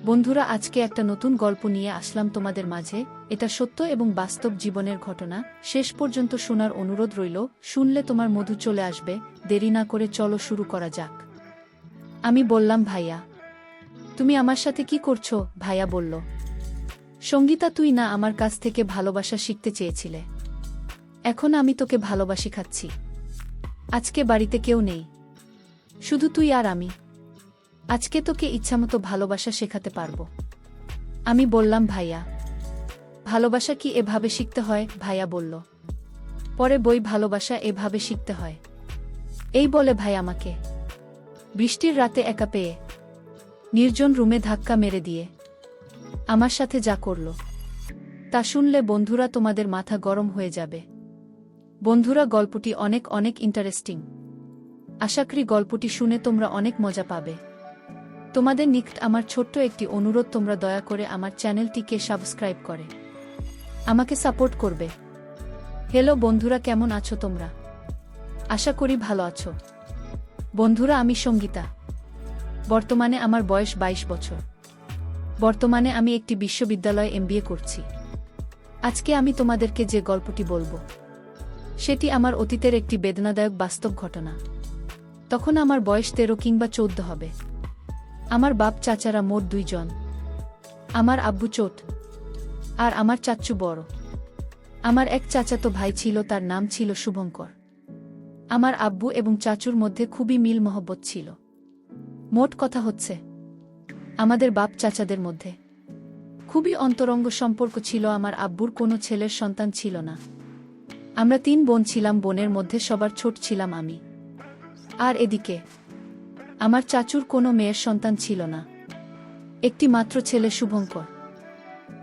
বন্ধুরা, আজকে একটা নতুন গল্প নিয়ে আসলাম তোমাদের মাঝে। এটা সত্য এবং বাস্তব জীবনের ঘটনা। শেষ পর্যন্ত শোনার অনুরোধ রইল। শুনলে তোমার মধু চলে আসবে। দেরি না করে চলো শুরু করা যাক। আমি বললাম, ভাইয়া তুমি আমার সাথে কি করছো? ভাইয়া বলল, সঙ্গীতা, তুই না আমার কাছ থেকে ভালোবাসা শিখতে চেয়েছিলে? এখন আমি তোকে ভালোবাসি খাচ্ছি। আজকে বাড়িতে কেউ নেই, শুধু তুই আর আমি। আজকে তোকে ইচ্ছামতো ভালোবাসা শেখাতে পারবো। আমি বললাম, ভাইয়া ভালোবাসা কি এভাবে শিখতে হয়? ভাইয়া বলল, পরে বই ভালোবাসা এভাবে শিখতে হয়। এই বলে ভাই আমাকে বৃষ্টির রাতে একা পেয়ে নির্জন রুমে ধাক্কা মেরে দিয়ে আমার সাথে যা করল তা শুনলে বন্ধুরা তোমাদের মাথা গরম হয়ে যাবে। বন্ধুরা, গল্পটি অনেক অনেক ইন্টারেস্টিং। আশা করি গল্পটি শুনে তোমরা অনেক মজা পাবে। তোমাদের নিকট আমার ছোট্ট একটি অনুরোধ, তোমরা দয়া করে আমার চ্যানেলটিকে সাবস্ক্রাইব করে আমাকে সাপোর্ট করবে। হ্যালো বন্ধুরা, কেমন আছো তোমরা? আশা করি ভালো আছো। বন্ধুরা, আমি সঙ্গীতা। বর্তমানে আমার বয়স 22 বছর। বর্তমানে আমি একটি বিশ্ববিদ্যালয়ে MBA করছি। আজকে আমি তোমাদেরকে যে গল্পটি বলবো সেটি আমার অতীতের একটি বেদনাদায়ক বাস্তব ঘটনা। তখন আমার বয়স 13 কিংবা 14 হবে। আমার বাপ চাচারা মোট 2 জন। আমার আব্বু চোট আর আমার চাচ্চু বড়। আমার এক চাচাতো ভাই ছিল, তার নাম ছিল শুভঙ্কর। আমার আব্বু এবং চাচুর মধ্যে খুবই মিল মহব্বত ছিল। মোট কথা হচ্ছে, আমাদের বাপ চাচাদের মধ্যে খুবই অন্তরঙ্গ সম্পর্ক ছিল। আমার আব্বুর কোনো ছেলের সন্তান ছিল না। আমরা 3 বোন ছিলাম, বোনের মধ্যে সবার ছোট ছিলাম আমি। আর এদিকে আমার চাচুর কোনো মেয়ের সন্তান ছিল না, একটি মাত্র ছেলে শুভঙ্কর।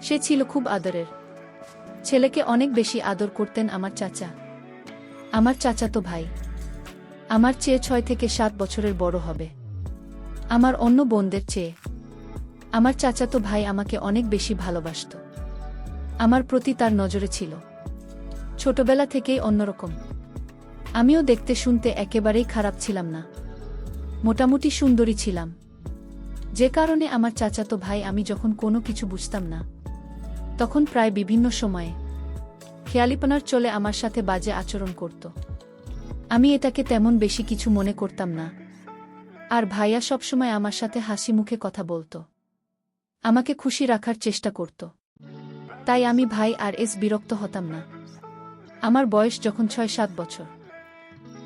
সে ছিল খুব আদরের। ছেলেকে অনেক বেশি আদর করতেন আমার চাচা। আমার চাচাতো ভাই আমার চেয়ে 6 থেকে 7 বছরের বড় হবে। আমার অন্য বোনদের চেয়ে আমার চাচাতো ভাই আমাকে অনেক বেশি ভালোবাসত। আমার প্রতি তার নজরে ছিল ছোটবেলা থেকেই অন্যরকম। আমিও দেখতে শুনতে একেবারেই খারাপ ছিলাম না, মোটামুটি সুন্দরী ছিলাম। যে কারণে আমার চাচাতো ভাই আমি যখন কোনো কিছু বুঝতাম না তখন প্রায় বিভিন্ন সময়ে খেয়ালিপনার চলে আমার সাথে বাজে আচরণ করত। আমি এটাকে তেমন বেশি কিছু মনে করতাম না। আর ভাইয়া সবসময় আমার সাথে হাসি মুখে কথা বলতো, আমাকে খুশি রাখার চেষ্টা করত। তাই আমি ভাই আর বিরক্ত হতাম না। আমার বয়স যখন 6-7 বছর,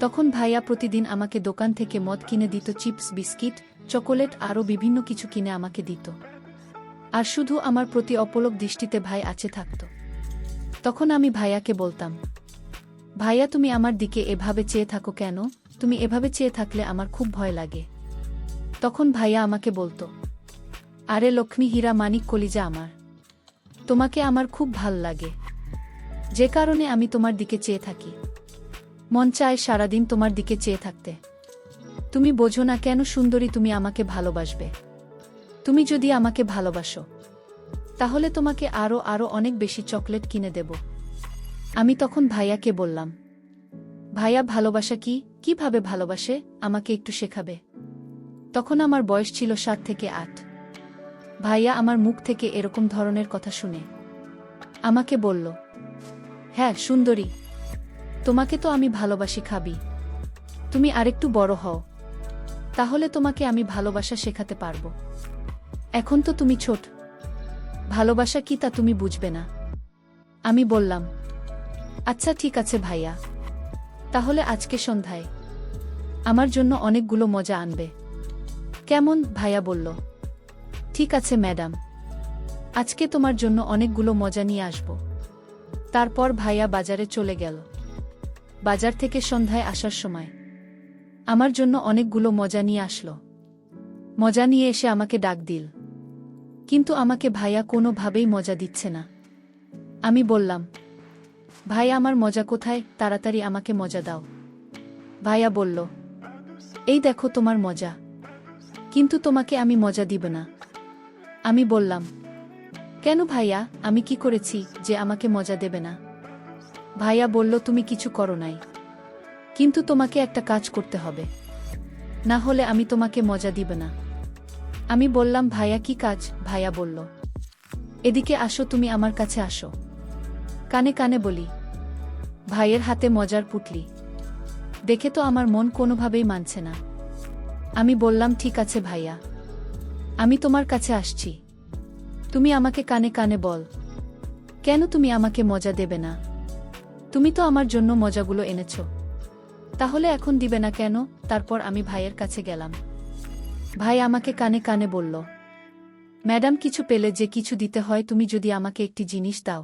তখন ভাইয়া প্রতিদিন আমাকে দোকান থেকে মদ কিনে দিত, চিপস, বিস্কিট, চকোলেট আরও বিভিন্ন কিছু কিনে আমাকে দিত। আর শুধু আমার প্রতি অপলক দৃষ্টিতে ভাই আছে থাকত। তখন আমি ভাইয়াকে বলতাম, ভাইয়া তুমি আমার দিকে এভাবে চেয়ে থাকো কেন? তুমি এভাবে চেয়ে থাকলে আমার খুব ভয় লাগে। তখন ভাইয়া আমাকে বলতো, আরে লক্ষ্মী, হীরা, মানিক, কলিজা আমার, তোমাকে আমার খুব ভাল লাগে, যে কারণে আমি তোমার দিকে চেয়ে থাকি। মন চায় সারাদিন তোমার দিকে চেয়ে থাকতে। তুমি বোঝো না কেন সুন্দরী, তুমি আমাকে ভালোবাসবে। তুমি যদি আমাকে ভালোবাসো তাহলে তোমাকে আরও আরও অনেক বেশি চকলেট কিনে দেব। আমি তখন ভাইয়াকে বললাম, ভাইয়া ভালোবাসা কি, কিভাবে ভালোবাসে, আমাকে একটু শেখাবে? তখন আমার বয়স ছিল 7 থেকে 8। ভাইয়া আমার মুখ থেকে এরকম ধরনের কথা শুনে আমাকে বলল, হ্যাঁ সুন্দরী, তোমাকে তো আমি ভালোবাসি, খাবি? তুমি আরেকটু বড় হও, তাহলে তোমাকে আমি ভালোবাসা শেখাতে পারবো। এখন তো তুমি ছোট, ভালোবাসা কি তা তুমি বুঝবে না। আমি বললাম, আচ্ছা ঠিক আছে ভাইয়া, তাহলে আজকে সন্ধ্যায় আমার জন্য অনেকগুলো মজা আনবে, কেমন? ভাইয়া বলল, ঠিক আছে ম্যাডাম, আজকে তোমার জন্য অনেকগুলো মজা নিয়ে আসব। তারপর ভাইয়া বাজারে চলে গেল। বাজার থেকে সন্ধ্যায় আসার সময় আমার জন্য অনেকগুলো মজা নিয়ে আসলো। মজা নিয়ে এসে আমাকে ডাক দিল, কিন্তু আমাকে ভাইয়া কোনোভাবেই মজা দিচ্ছে না। আমি বললাম, ভাই আমার মজা কোথায়? তাড়াতাড়ি আমাকে মজা দাও। ভাইয়া বলল, এই দেখো তোমার মজা, কিন্তু তোমাকে আমি মজা দিব না। আমি বললাম, কেন ভাইয়া, আমি কি করেছি যে আমাকে মজা দেবে না? ভাইয়া বলল, তুমি কিছু করো নাই, কিন্তু তোমাকে একটা কাজ করতে হবে, না হলে আমি তোমাকে মজা দিব না। আমি বললাম, ভাইয়া কি কাজ? ভাইয়া বলল, এদিকে আসো, তুমি আমার কাছে আসো। কানে কানে বলি, ভাইয়ের হাতে মজার পুটলি দেখে তো আমার মন কোনোভাবেই মানছে না। আমি বললাম, ঠিক আছে ভাইয়া, আমি তোমার কাছে আসছি। তুমি আমাকে কানে কানে বল, কেন তুমি আমাকে মজা দেবে না? তুমি তো আমার জন্য মজাগুলো এনেছো, তাহলে এখন দিবে না কেন? তারপর আমি ভাইয়ের কাছে গেলাম। ভাই আমাকে কানে কানে বলল, ম্যাডাম, কিছু পেলে যে কিছু দিতে হয়, তুমি যদি আমাকে একটি জিনিস দাও,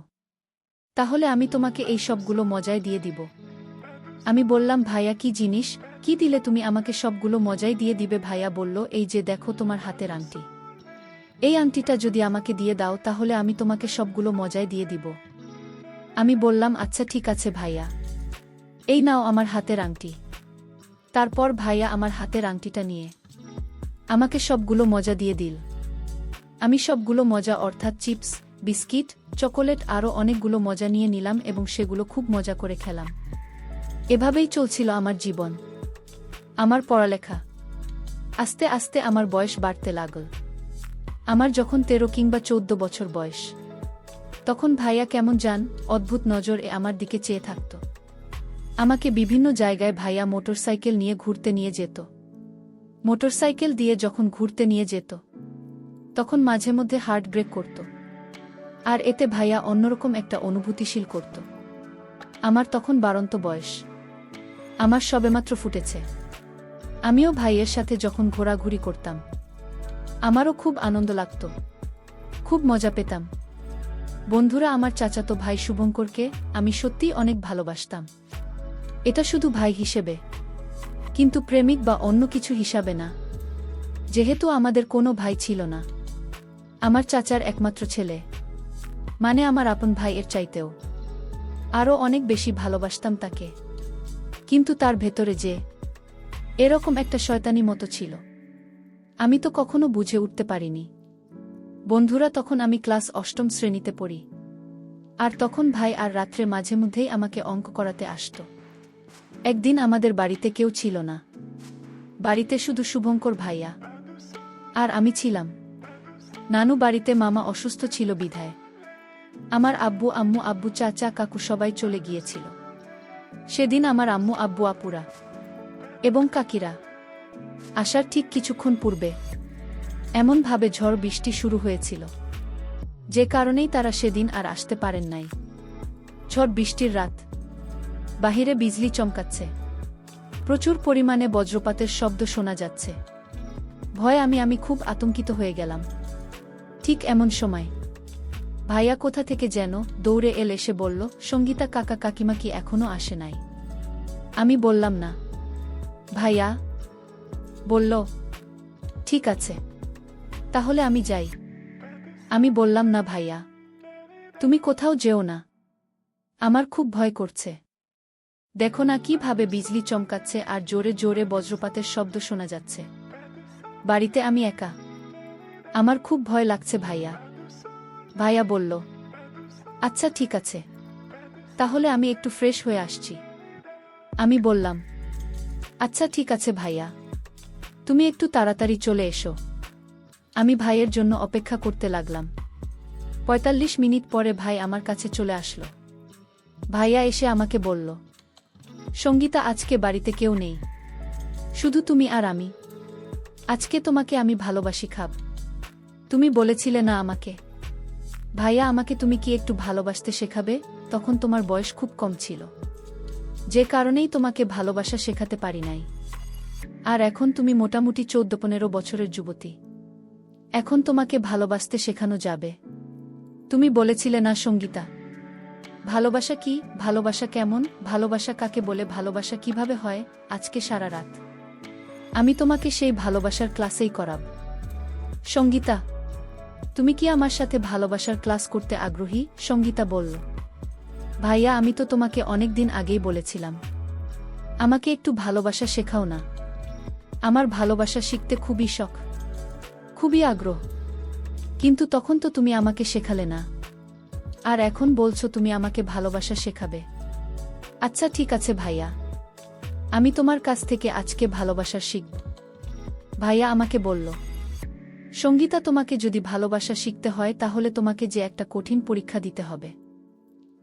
তাহলে আমি তোমাকে এই সবগুলো মজায় দিয়ে দিব। আমি বললাম, ভাইয়া কি জিনিস? কি দিলে তুমি আমাকে সবগুলো মজাই দিয়ে দিবে? ভাইয়া বলল, এই যে দেখো তোমার হাতের আংটি, এই আংটিটা যদি আমাকে দিয়ে দাও, তাহলে আমি তোমাকে সবগুলো মজায় দিয়ে দিব। আমি বললাম, আচ্ছা ঠিক আছে ভাইয়া, এই নাও আমার হাতের আংটি। তারপর ভাইয়া আমার হাতের আংটিটা নিয়ে আমাকে সবগুলো মজা দিয়ে দিল। আমি সবগুলো মজা অর্থাৎ চিপস, বিস্কিট, চকোলেট আরও অনেকগুলো মজা নিয়ে নিলাম এবং সেগুলো খুব মজা করে খেলাম। এভাবেই চলছিল আমার জীবন, আমার পড়ালেখা। আস্তে আস্তে আমার বয়স বাড়তে লাগল। আমার যখন 13 কিংবা 14 বছর বয়স, তখন ভাইয়া কেমন জান অদ্ভুত নজরে আমার দিকে চেয়ে থাকত। আমাকে বিভিন্ন জায়গায় ভাইয়া মোটরসাইকেল নিয়ে ঘুরতে নিয়ে যেত। মোটরসাইকেল দিয়ে যখন ঘুরতে নিয়ে যেত, তখন মাঝে মধ্যে হার্ট ব্রেক করত, আর এতে ভাইয়া অন্যরকম একটা অনুভূতিশীল করত। আমার তখন বাড়ন্ত বয়স, আমার সবেমাত্র ফুটেছে। আমিও ভাইয়ের সাথে যখন ঘোরাঘুরি করতাম, আমারও খুব আনন্দ লাগত, খুব মজা পেতাম। বন্ধুরা, আমার চাচাতো ভাই শুভঙ্করকে আমি সত্যিই অনেক ভালোবাসতাম। এটা শুধু ভাই হিসেবে, কিন্তু প্রেমিক বা অন্য কিছু হিসাবে না। যেহেতু আমাদের কোনো ভাই ছিল না, আমার চাচার একমাত্র ছেলে, মানে আমার আপন ভাইয়ের চাইতেও আরও অনেক বেশি ভালোবাসতাম তাকে। কিন্তু তার ভেতরে যে এরকম একটা শয়তানি মতো ছিল, আমি তো কখনো বুঝে উঠতে পারিনি। বন্ধুরা, তখন আমি ক্লাস 8ম শ্রেণীতে পড়ি, আর তখন ভাই আর রাত্রে মাঝে মধ্যেই আমাকে অঙ্ক করাতে আসত। একদিন আমাদের বাড়িতে কেউ ছিল না, বাড়িতে শুধু শুভঙ্কর ভাইয়া আর আমি ছিলাম। নানু বাড়িতে, মামা অসুস্থ ছিল বিধায় আমার আব্বু আম্মু আব্বু চাচা কাকু সবাই চলে গিয়েছিল। সেদিন আমার আম্মু আব্বু আপুরা এবং কাকিরা আসার ঠিক কিছুক্ষণ পূর্বে এমনভাবে ঝড় বৃষ্টি শুরু হয়েছিল, যে কারণেই তারা সেদিন আর আসতে পারেন নাই। ঝড় বৃষ্টির রাত, বাহিরে বিজলি চমকাচ্ছে, প্রচুর পরিমাণে বজ্রপাতের শব্দ শোনা যাচ্ছে। ভয়ে আমি খুব আতঙ্কিত হয়ে গেলাম। ঠিক এমন সময় ভাইয়া কোথা থেকে যেন দৌড়ে এসে বলল, সঙ্গীতা কাকা কাকিমা কি এখনো আসে নাই? আমি বললাম না। ভাইয়া বলল, ঠিক আছে, তাহলে আমি যাই। আমি বললাম, না ভাইয়া, তুমি কোথাও যেও না, আমার খুব ভয় করছে। দেখো না কিভাবে বিজলি চমকাচ্ছে আর জোরে জোরে বজ্রপাতের শব্দ শোনা যাচ্ছে। বাড়িতে আমি একা, আমার খুব ভয় লাগছে ভাইয়া। ভাইয়া বলল, আচ্ছা ঠিক আছে, তাহলে আমি একটু ফ্রেশ হয়ে আসছি। আমি বললাম, আচ্ছা ঠিক আছে ভাইয়া, তুমি একটু তাড়াতাড়ি চলে এসো। আমি ভাইয়ের জন্য অপেক্ষা করতে লাগলাম। 45 মিনিট পরে ভাই আমার কাছে চলে আসলো। ভাইয়া এসে আমাকে বলল, সঙ্গীতা, আজকে বাড়িতে কেউ নেই, শুধু তুমি আর আমি। আজকে তোমাকে আমি ভালোবাসি খাব। তুমি বলেছিলে না আমাকে? ভাইয়া, আমাকে তুমি কি একটু ভালোবাসতে শেখাবে? তখন তোমার বয়স খুব কম ছিল, যে কারণেই তোমাকে ভালোবাসা শেখাতে পারি নাই। আর এখন তুমি মোটামুটি 14-15 বছরের যুবতী, এখন তোমাকে ভালোবাসতে শেখানো যাবে। তুমি বলেছিলে না সঙ্গীতা, ভালোবাসা কি, ভালোবাসা কেমন, ভালোবাসা কাকে বলে, ভালোবাসা কিভাবে হয়? আজকে সারা রাত আমি তোমাকে সেই ভালোবাসার ক্লাসেই করাব। সঙ্গীতা, তুমি কি আমার সাথে ভালোবাসার ক্লাস করতে আগ্রহী? সঙ্গীতা বলল, ভাইয়া, আমি তো তোমাকে অনেক দিন আগেই বলেছিলাম, আমাকে একটু ভালোবাসা শেখাও না। আমার ভালোবাসা শিখতে খুবই শখ, খুবই আগ্রহ, কিন্তু তখন তো তুমি আমাকে শেখালে না, আর এখন বলছো তুমি আমাকে ভালোবাসা শেখাবে। আচ্ছা ঠিক আছে ভাইয়া, আমি তোমার কাছ থেকে আজকে ভালোবাসা শিখব। ভাইয়া আমাকে বলল, সঙ্গীতা, তোমাকে যদি ভালোবাসা শিখতে হয় তাহলে তোমাকে যে একটা কঠিন পরীক্ষা দিতে হবে।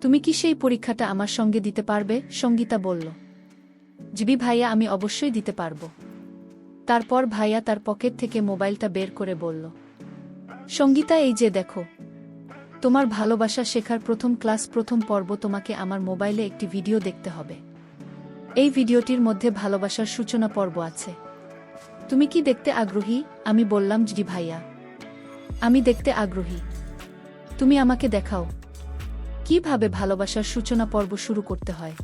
তুমি কি সেই পরীক্ষাটা আমার সঙ্গে দিতে পারবে? সঙ্গীতা বলল। জিবি ভাইয়া, আমি অবশ্যই দিতে পারব। তারপর ভাইয়া তার পকেট থেকে মোবাইলটা বের করে বলল, সঙ্গীতা, এই যে দেখো, তোমার ভালোবাসা শেখার প্রথম ক্লাস, প্রথম পর্ব। তোমাকে আমার মোবাইলে একটি ভিডিও দেখতে হবে। এই ভিডিওটির মধ্যে ভালোবাসার সূচনা পর্ব আছে। তুমি কি দেখতে আগ্রহী? আমি বললাম, জি ভাইয়া, আমি দেখতে আগ্রহী। তুমি আমাকে দেখাও কিভাবে ভালোবাসার সূচনা পর্ব শুরু করতে হয়।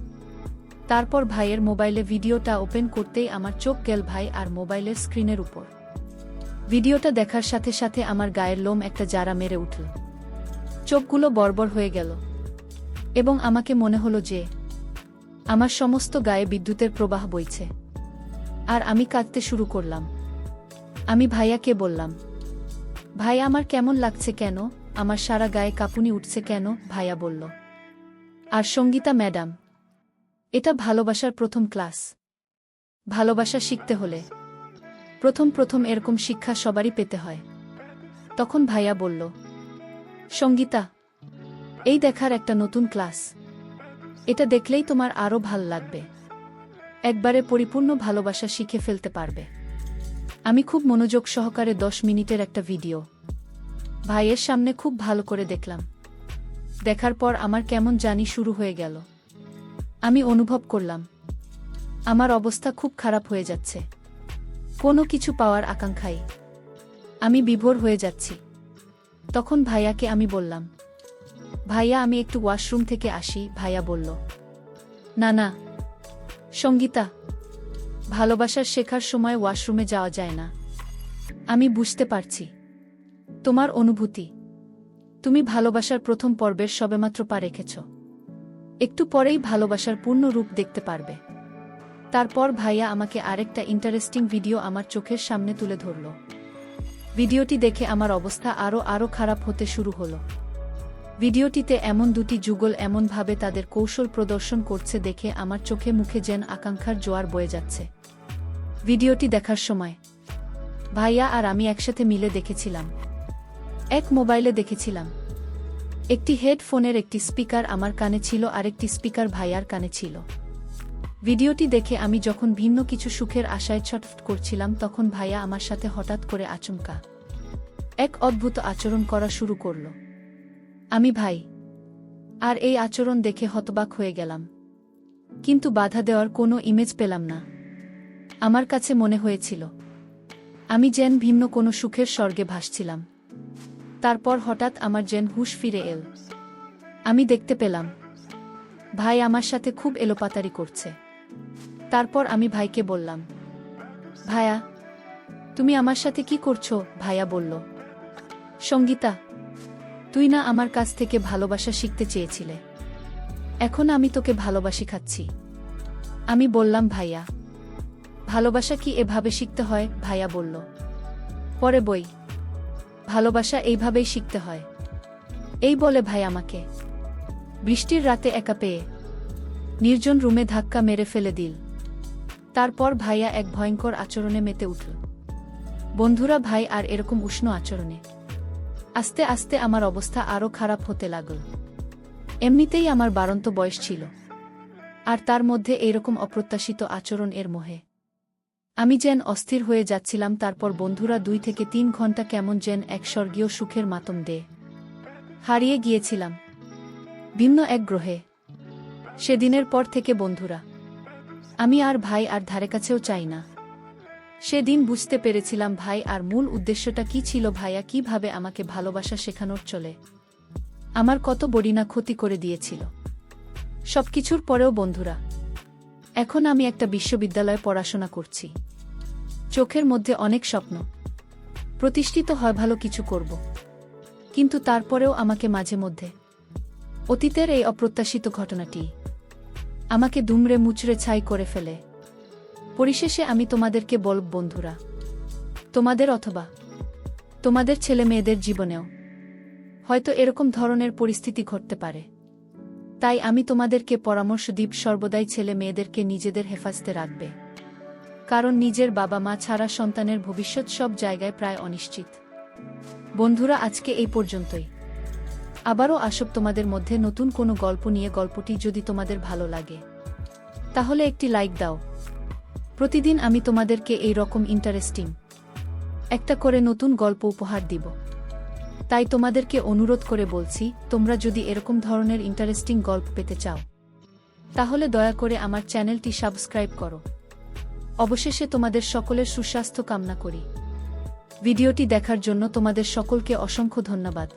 তারপর ভাইয়ের মোবাইলে ভিডিওটা ওপেন করতেই আমার চোখ গেল ভাই আর মোবাইলের স্ক্রিনের উপর। ভিডিওটা দেখার সাথে সাথে আমার গায়ের লোম একটা জারা মেরে উঠল, চোখগুলো বড়বড় হয়ে গেল এবং আমাকে মনে হলো যে আমার সমস্ত গায়ে বিদ্যুতের প্রবাহ বইছে। আর আমি কাঁদতে শুরু করলাম। আমি ভাইয়াকে বললাম, ভাই, আমার কেমন লাগছে? কেন আমার সারা গায়ে কাঁপুনি উঠছে কেন? ভাইয়া বলল, আর সঙ্গীতা ম্যাডাম, এটা ভালোবাসার প্রথম ক্লাস। ভালোবাসা শিখতে হলে প্রথম এরকম শিক্ষা সবারই পেতে হয়। তখন ভাইয়া বলল, সঙ্গীতা, এই দেখার একটা নতুন ক্লাস। এটা দেখলেই তোমার আরও ভাল লাগবে। একবারে পরিপূর্ণ ভালোবাসা শিখে ফেলতে পারবে। আমি খুব মনোযোগ সহকারে 10 মিনিটের একটা ভিডিও ভাইয়ের সামনে খুব ভালো করে দেখলাম। দেখার পর আমার কেমন জানি শুরু হয়ে গেল। আমি অনুভব করলাম আমার অবস্থা খুব খারাপ হয়ে যাচ্ছে। কোনো কিছু পাওয়ার আকাঙ্ক্ষায় আমি বিভোর হয়ে যাচ্ছি। তখন ভাইয়াকে আমি বললাম, ভাইয়া, আমি একটু ওয়াশরুম থেকে আসি। ভাইয়া বলল, না না সঙ্গীতা, ভালোবাসার শেখার সময় ওয়াশরুমে যাওয়া যায় না। আমি বুঝতে পারছি তোমার অনুভূতি। তুমি ভালোবাসার প্রথম পর্বের সবেমাত্র পা রেখেছ। একটু পরেই ভালোবাসার পূর্ণ রূপ দেখতে পারবে। তারপর ভাইয়া আমাকে আরেকটা ইন্টারেস্টিং ভিডিও আমার চোখের সামনে তুলে ধরল। ভিডিওটি দেখে আমার অবস্থা আরও খারাপ হতে শুরু হলো। ভিডিওটিতে এমন দুটি যুগল এমনভাবে তাদের কৌশল প্রদর্শন করছে দেখে আমার চোখে মুখে যেন আকাঙ্ক্ষার জোয়ার বয়ে যাচ্ছে। ভিডিওটি দেখার সময় ভাইয়া আর আমি একসাথে মিলে দেখেছিলাম। এক মোবাইলে দেখেছিলাম। একটি হেডফোনের একটি স্পিকার আমার কানে ছিল, আরেকটি স্পিকার ভাইয়ার কানে ছিল। ভিডিওটি দেখে আমি যখন ভিন্ন কিছু সুখের আশায় ছটফট করছিলাম, তখন ভাইয়া আমার সাথে হঠাৎ করে আচমকা এক অদ্ভুত আচরণ করা শুরু করল। আমি ভাই আর এই আচরণ দেখে হতবাক হয়ে গেলাম, কিন্তু বাধা দেওয়ার কোনো ইমেজ পেলাম না। আমার কাছে মনে হয়েছিল আমি যেন ভিন্ন কোনো সুখের স্বর্গে ভাসছিলাম। তারপর হঠাৎ আমার যেন হুঁশ ফিরে এল। আমি দেখতে পেলাম ভাই আমার সাথে খুব এলোপাতারি করছে। তারপর আমি ভাইকে বললাম, ভাইয়া, তুমি আমার সাথে কি করছো? ভাইয়া বলল, সঙ্গীতা, তুই না আমার কাছ থেকে ভালোবাসা শিখতে চেয়েছিলে, এখন আমি তোকে ভালোবাসি খাচ্ছি। আমি বললাম, ভাইয়া, ভালোবাসা কি এভাবে শিখতে হয়? ভাইয়া বলল, পরে বই, ভালোবাসা এইভাবেই শিখতে হয়। এই বলে ভাই আমাকে বৃষ্টির রাতে একা পেয়ে নির্জন রুমে ধাক্কা মেরে ফেলে দিল। তারপর ভাইয়া এক ভয়ঙ্কর আচরণে মেতে উঠল। বন্ধুরা, ভাই আর এরকম উষ্ণ আচরণে আস্তে আস্তে আমার অবস্থা আরও খারাপ হতে লাগল। এমনিতেই আমার বাড়ন্ত বয়স ছিল, আর তার মধ্যে এইরকম অপ্রত্যাশিত আচরণ এর মোহে আমি যেন অস্থির হয়ে যাচ্ছিলাম। তারপর বন্ধুরা 2 থেকে 3 ঘন্টা কেমন যেন এক স্বর্গীয় সুখের মাতম দে হারিয়ে গিয়েছিলাম ভিন্ন এক গ্রহে। সেদিনের পর থেকে বন্ধুরা, আমি আর ভাই আর ধারে কাছেও চাই না। সেদিন বুঝতে পেরেছিলাম ভাই আর মূল উদ্দেশ্যটা কি ছিল। ভাইয়া কিভাবে আমাকে ভালোবাসা শেখানোর চলে আমার কত বড়ি না ক্ষতি করে দিয়েছিল। সবকিছুর পরেও বন্ধুরা, এখন আমি একটা বিশ্ববিদ্যালয়ে পড়াশোনা করছি। চোখের মধ্যে অনেক স্বপ্ন, প্রতিষ্ঠিত হয় ভালো কিছু করব, কিন্তু তারপরেও আমাকে মাঝে মধ্যে অতীতের এই অপ্রত্যাশিত ঘটনাটি আমাকে দুমড়ে মুচড়ে ছাই করে ফেলে। পরিশেষে আমি তোমাদেরকে বলব বন্ধুরা, তোমাদের অথবা তোমাদের ছেলে মেয়েদের জীবনেও হয়তো এরকম ধরনের পরিস্থিতি ঘটতে পারে। তাই আমি তোমাদেরকে পরামর্শ দিব, সর্বদাই ছেলে মেয়েদেরকে নিজেদের হেফাজতে রাখবে, কারণ নিজের বাবা মা ছাড়া সন্তানের ভবিষ্যৎ সব জায়গায় প্রায় অনিশ্চিত। বন্ধুরা, আজকে এই পর্যন্তই। আবারও আসব তোমাদের মধ্যে নতুন কোনো গল্প নিয়ে। গল্পটি যদি তোমাদের ভালো লাগে তাহলে একটি লাইক দাও। প্রতিদিন আমি তোমাদেরকে এই রকম ইন্টারেস্টিং একটা করে নতুন গল্প উপহার দিব। তাই তোমাদেরকে অনুরোধ করে বলছি, তোমরা যদি এরকম ধরনের ইন্টারেস্টিং গল্প পেতে চাও তাহলে দয়া করে আমার চ্যানেলটি সাবস্ক্রাইব করো। অবশেষে তোমাদের সকলের সুস্বাস্থ্য কামনা করি। ভিডিওটি দেখার জন্য তোমাদের সকলকে অসংখ্য ধন্যবাদ।